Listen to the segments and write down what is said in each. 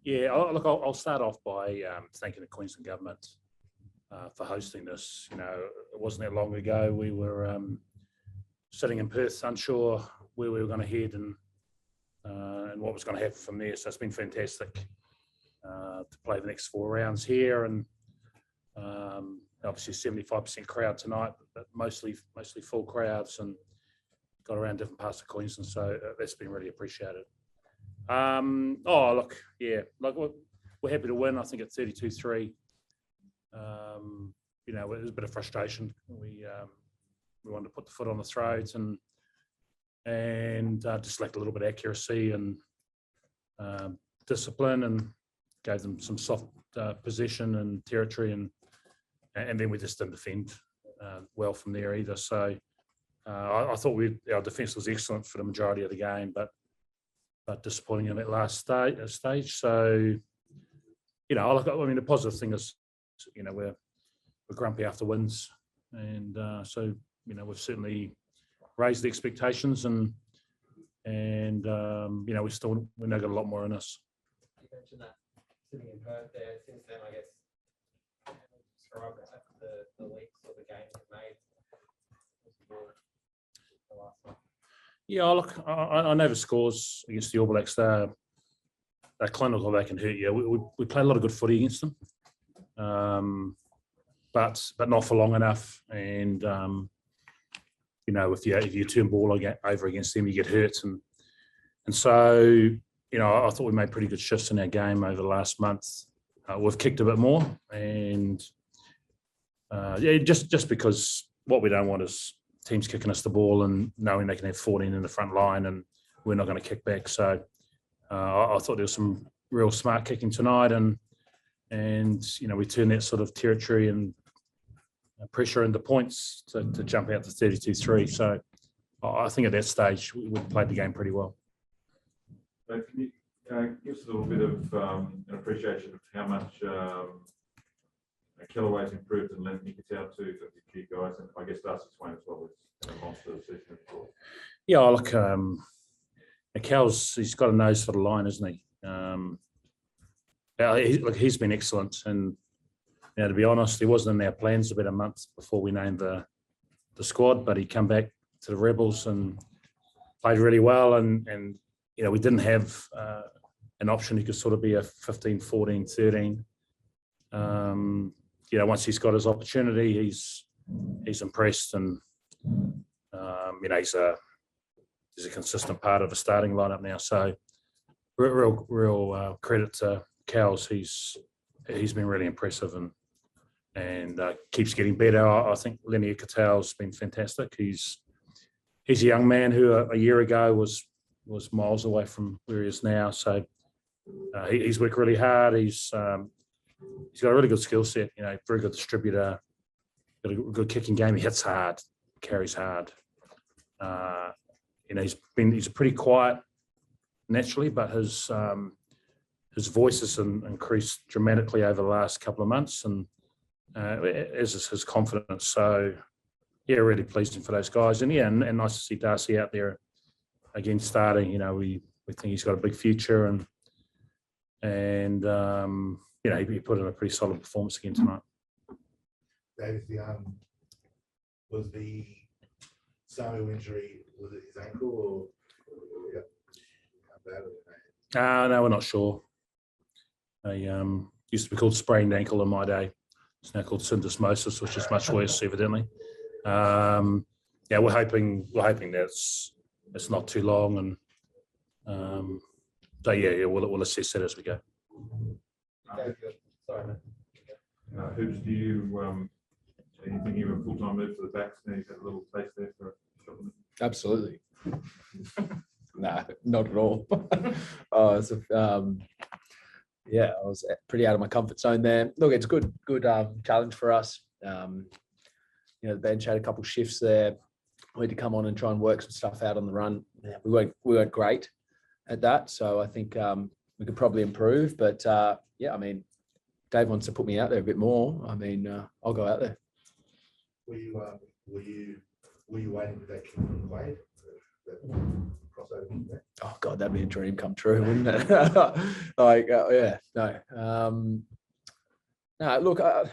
Yeah, I'll start off by thanking the Queensland government for hosting this. You know, it wasn't that long ago we were sitting in Perth, unsure where we were going to head and what was going to happen from there. So it's been fantastic to play the next 4 rounds here, and obviously 75% crowd tonight, but mostly full crowds, and got around different parts of Queensland. So that's been really appreciated. We're happy to win. I think at 32-3. You know, it was a bit of frustration. We wanted to put the foot on the throat and just lacked a little bit of accuracy and discipline, and gave them some soft possession and territory, and then we just didn't defend well from there either. So I thought our defence was excellent for the majority of the game, but disappointing in that last stage. So, you know, the positive thing is, you know, we're grumpy after wins, and so, you know, we've certainly raised the expectations, and you know, we've now got a lot more in us. You mentioned that sitting in Perth there. Since then, I guess, describe the weeks or the games you've made. The last one. Yeah, look, I know the scores against the All Blacks. They're clinical. They can hurt you. We play a lot of good footy against them, but not for long enough. And you know, if you turn ball over against them, you get hurt. And so, you know, I thought we made pretty good shifts in our game over the last month. We've kicked a bit more, and just because what we don't want is teams kicking us the ball and knowing they can have 14 in the front line and we're not going to kick back. So I thought there was some real smart kicking tonight, and you know, we turned that sort of territory and pressure into points to jump out to 32-3. So I think at that stage we played the game pretty well. So can you give us a little bit of an appreciation of how much Kellaway's improved and lent Nikitau to the key guys, and I guess Darcy Swain as well as a monster season before. Yeah, look, Cal's, he's got a nose for the line, isn't he? He's been excellent, and you know, to be honest, he wasn't in our plans about a month before we named the squad, but he come back to the Rebels and played really well, and you know, we didn't have an option. He could sort of be a 15, 14, 13. You know, once he's got his opportunity, he's impressed, and you know, he's a consistent part of the starting lineup now. So real credit to Cowles. He's been really impressive and keeps getting better. I think Rennie has been fantastic. He's a young man who a year ago was miles away from where he is now. So he's worked really hard. He's got a really good skill set. You know, very good distributor. Got a good kicking game. He hits hard, carries hard. You know, he's pretty quiet naturally, but his voice has increased dramatically over the last couple of months, and as is his confidence. So yeah, really pleasing for those guys, and yeah, and nice to see Darcy out there again starting. You know, we think he's got a big future, and you know, he put in a pretty solid performance again tonight. Dave, was the Samuel injury, was it his ankle or how bad was it? No, we're not sure. They used to be called sprained ankle in my day. It's now called syndesmosis, which is much worse, evidently. Yeah, we're hoping that it's not too long, and so yeah, we'll assess that as we go. Sorry, man. Hoops, do you are you thinking of a full-time move for the backs now? You've had a little taste there for a couple of minutes. Absolutely. Nah, not at all. Yeah, I was pretty out of my comfort zone there. Look, it's a good challenge for us. You know, the bench had a couple of shifts there. We had to come on and try and work some stuff out on the run. Yeah, we weren't great at that, so I think we could probably improve. But yeah, I mean, Dave wants to put me out there a bit more. I mean, I'll go out there. Were you waiting for that kick from Quade? crossover from there? Oh God, that'd be a dream come true, wouldn't it? Yeah, no. No, look, it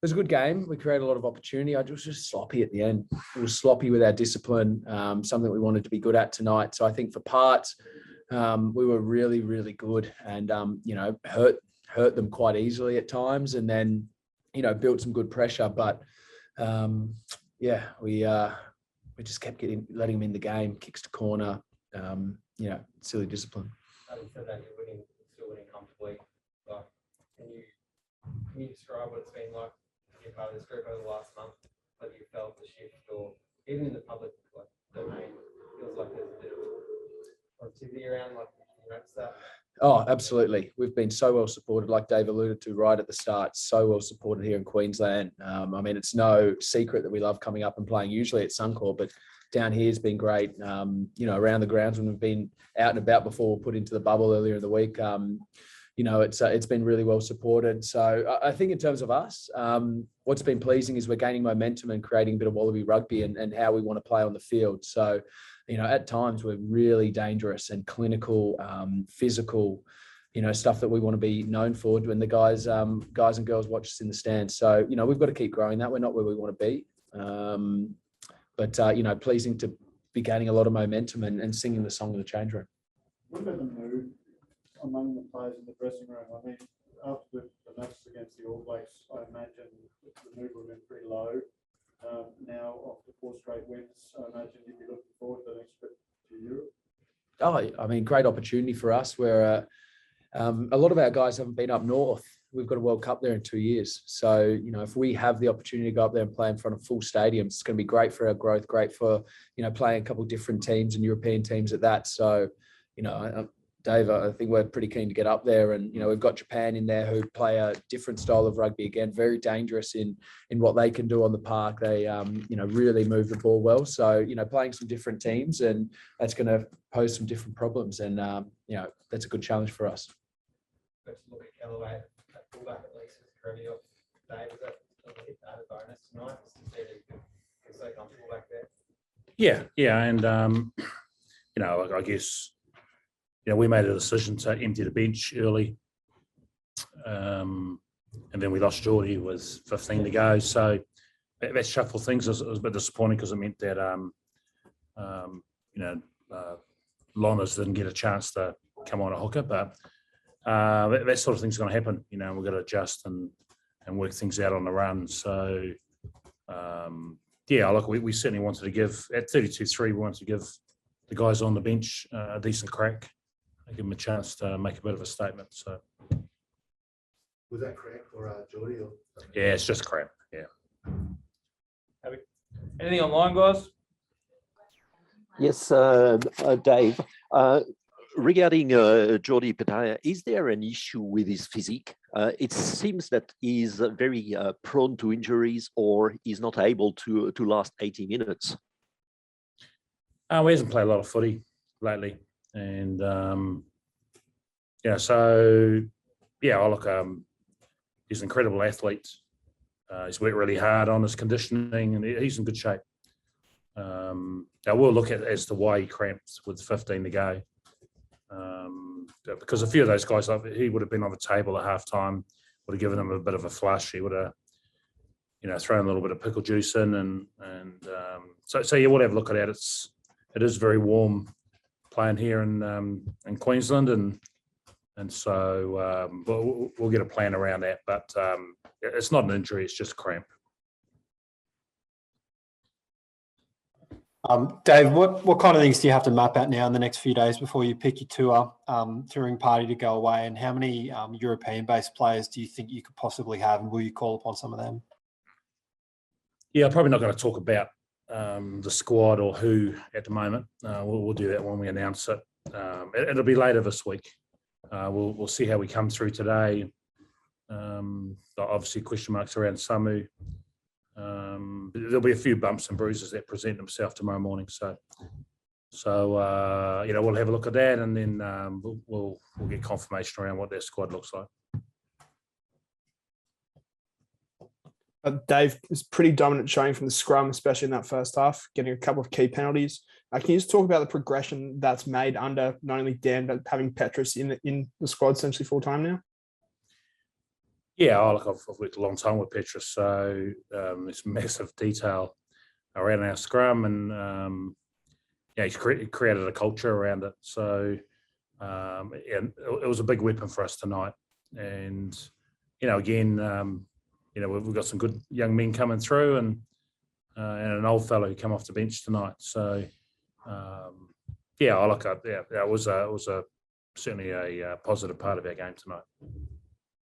was a good game. We created a lot of opportunity. It was just sloppy at the end. It was sloppy with our discipline, something we wanted to be good at tonight. So I think for parts, we were really, really good and, hurt them quite easily at times and then, built some good pressure. But, we just kept letting them in the game, kicks to corner, silly discipline. Having said that, you're still winning comfortably. Like, can you describe what it's been like to be part of this group over the last month? Whether you felt the shift or even in the public domain, feels like there's a bit of positivity around, that. Oh, absolutely. We've been so well supported, like Dave alluded to right at the start, so well supported here in Queensland. It's no secret that we love coming up and playing usually at Suncorp, but down here has been great. Around the grounds when we've been out and about before, put into the bubble earlier in the week. It's been really well supported. So I think in terms of us, what's been pleasing is we're gaining momentum and creating a bit of Wallaby rugby and how we want to play on the field. So, at times we're really dangerous and clinical, physical, stuff that we want to be known for when the guys and girls watch us in the stands. So, we've got to keep growing that. We're not where we want to be. But pleasing to be gaining a lot of momentum and singing the song in the change room. What about the mood among the players in the dressing room? I mean, after the matches against the All Blacks, I imagine the mood would have been pretty low. Now, after 4 straight wins, I imagine you'd be looking forward to the next trip to Europe. Great opportunity for us where a lot of our guys haven't been up north. We've got a World Cup there in 2 years. So, if we have the opportunity to go up there and play in front of full stadiums, it's going to be great for our growth, great for, playing a couple of different teams and European teams at that. So, Dave, I think we're pretty keen to get up there and, we've got Japan in there who play a different style of rugby, again, very dangerous in what they can do on the park. They, really move the ball well. So, playing some different teams and that's going to pose some different problems. And, that's a good challenge for us. Let's look at Callaway at fullback at least with Kirby off. Dave, was that a added bonus tonight? Just to see that you can so comfortable back there. Yeah. And, I guess, we made a decision to empty the bench early. And then we lost Geordie with 15 to go. So that shuffled things. It was a bit disappointing because it meant that, Lonas didn't get a chance to come on a hooker. But that sort of thing's going to happen. We've got to adjust and work things out on the run. So, we certainly wanted to give, at 32-3, we wanted to give the guys on the bench a decent crack. Give them a chance to make a bit of a statement. So, Was that crack for Geordie? yeah, it's just crap. Yeah. Anything online, guys? Yes, Dave. Regarding Geordie Pataya, is there an issue with his physique? It seems that he's very prone to injuries or he's not able to last 80 minutes. We hasn't played a lot of footy lately. And, he's an incredible athlete. He's worked really hard on his conditioning and he's in good shape. We'll look at as to why he cramped with 15 to go. Because a few of those guys, he would have been on the table at halftime, would have given him a bit of a flush. He would have, thrown a little bit of pickle juice in. So you will have a look at it. It is very warm playing here in Queensland, and so we'll get a plan around that. But it's not an injury; it's just cramp. Dave, what kind of things do you have to map out now in the next few days before you pick your touring party to go away? And how many European-based players do you think you could possibly have, and will you call upon some of them? Yeah, I'm probably not going to talk about the squad or who at the moment. We'll do that when we announce it. It'll be later this week. We'll see how we come through today. Obviously, question marks around Samu. There'll be a few bumps and bruises that present themselves tomorrow morning. So we'll have a look at that, and then we'll get confirmation around what their squad looks like. Dave is pretty dominant showing from the scrum, especially in that first half, getting a couple of key penalties. Can you just talk about the progression that's made under not only Dan, but having Petrus in the squad essentially full time now? Yeah, I've worked a long time with Petrus, so it's massive detail around our scrum, and he's created a culture around it. So it was a big weapon for us tonight. And again, we've got some good young men coming through, and an old fellow who come off the bench tonight. So I look at it was certainly a positive part of our game tonight.